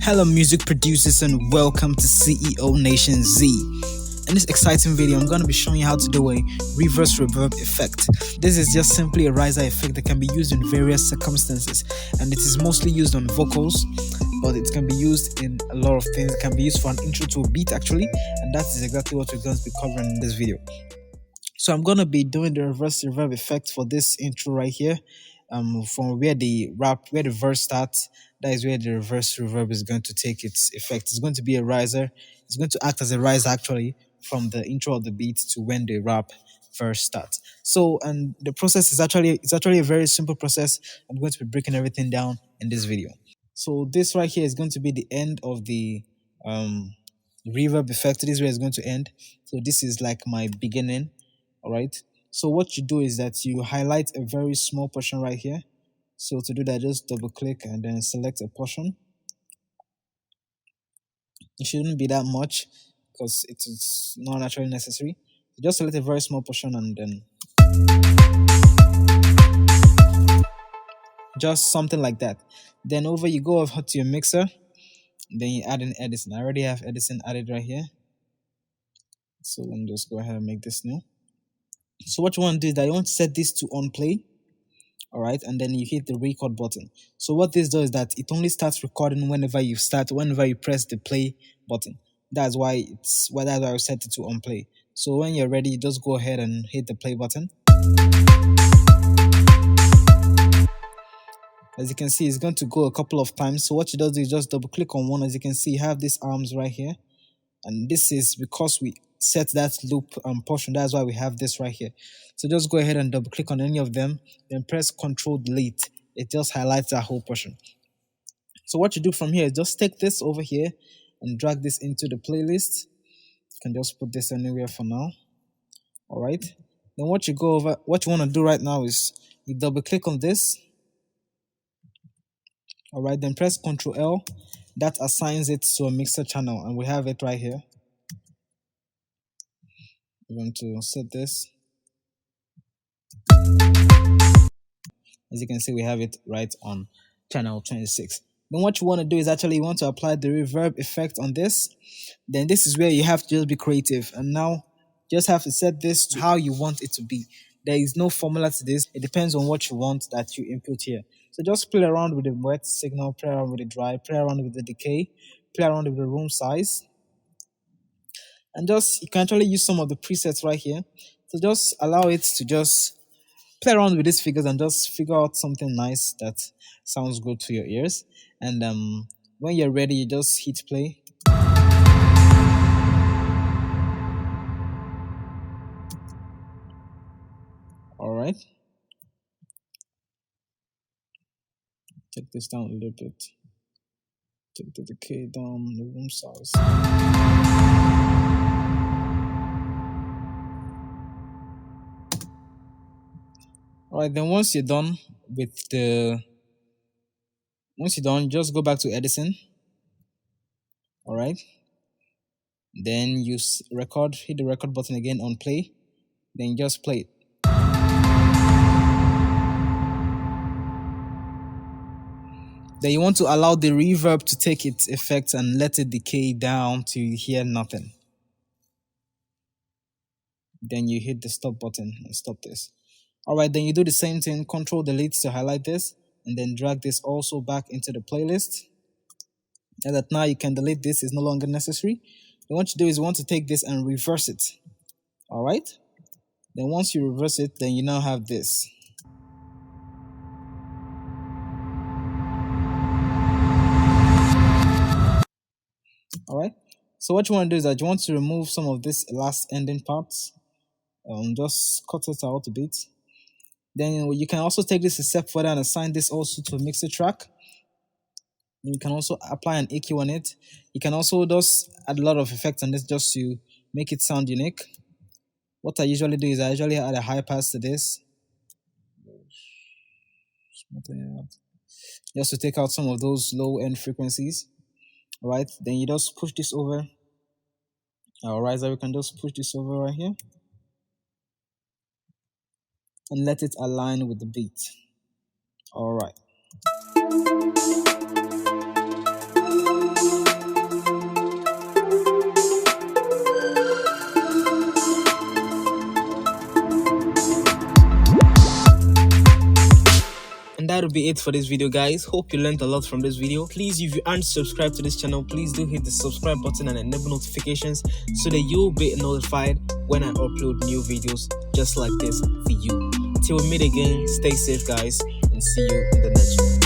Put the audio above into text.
Hello music producers and welcome to CEO Nation Z. In this exciting video, I'm going to be showing you how to do a reverse reverb effect. This is just simply a riser effect that can be used in various circumstances, and it is mostly used on vocals, but it can be used in a lot of things. It can be used for an intro to a beat actually, and that is exactly what we're going to be covering in this video. So I'm going to be doing the reverse reverb effect for this intro right here. From where the verse starts, that is where the reverse reverb is going to take its effect. It's going to be a riser. It's going to act as a riser actually from the intro of the beat to when the rap verse starts. So, and the process is actually a very simple process. I'm going to be breaking everything down in this video. So this right here is going to be the end of the reverb effect. This is where it's going to end. So this is like my beginning. All right. So what you do is that you highlight a very small portion right here. So to do that, just double click and then select a portion. It shouldn't be that much because it is not naturally necessary. So just select a very small portion and then just something like that. Then you go over to your mixer. Then you add in Edison. I already have Edison added right here. So let me just go ahead and make this new. So what you want to do is that you want to set this to on play. All right, and then you hit the record button. So what this does is that it only starts recording whenever you press the play button. That's why I set it to on play. So when you're ready, you just go ahead and hit the play button. As you can see, it's going to go a couple of times. So what you do is just double click on one. As you can see, you have these arms right here, and this is because we set that loop portion. That's why we have this right here. So just go ahead and double click on any of them, then press Ctrl Delete. It just highlights that whole portion. So what you do from here is just take this over here and drag this into the playlist. You can just put this anywhere for now. All right. Then what you want to do right now is you double click on this. All right. Then press Ctrl L. That assigns it to a mixer channel, and we have it right here. We're going to set this. As you can see, we have it right on channel 26. Then what you want to do is actually you want to apply the reverb effect on this. Then this is where you have to just be creative, and now just have to set this to how you want it to be. There is no formula to this. It depends on what you want that you input here. So just play around with the wet signal, play around with the dry, play around with the decay, play around with the room size. And you can actually use some of the presets right here. So just allow it to just play around with these figures and just figure out something nice that sounds good to your ears. And when you're ready, you just hit play. All right. Take this down a little bit. Take the decay down, the room size. All right, then once you're done, just go back to Edison. All right. Then you hit the record button again on play. Then you just play it. Then you want to allow the reverb to take its effect and let it decay down till you hear nothing. Then you hit the stop button and stop this. All right, then you do the same thing, Ctrl Delete to highlight this, and then drag this also back into the playlist. And that now you can delete this, is no longer necessary. Then what you do is you want to take this and reverse it. All right. Then once you reverse it, then you now have this. All right. So what you want to do is that you want to remove some of this last ending parts. Just cut it out a bit. Then you can also take this a step further and assign this also to a mixer track. You can also apply an EQ on it. You can also just add a lot of effects on this just to make it sound unique. What I usually do is I usually add a high pass to this. Just to take out some of those low end frequencies. All right, then you just push this over. Our riser, we can just push this over right here and let it align with the beat. All right. that'll be it for this video, guys. Hope you learned a lot from this video. Please, if you aren't subscribed to this channel, please do hit the subscribe button and enable notifications so that you'll be notified when I upload new videos just like this for you. Till we meet again, stay safe, guys, and see you in the next one.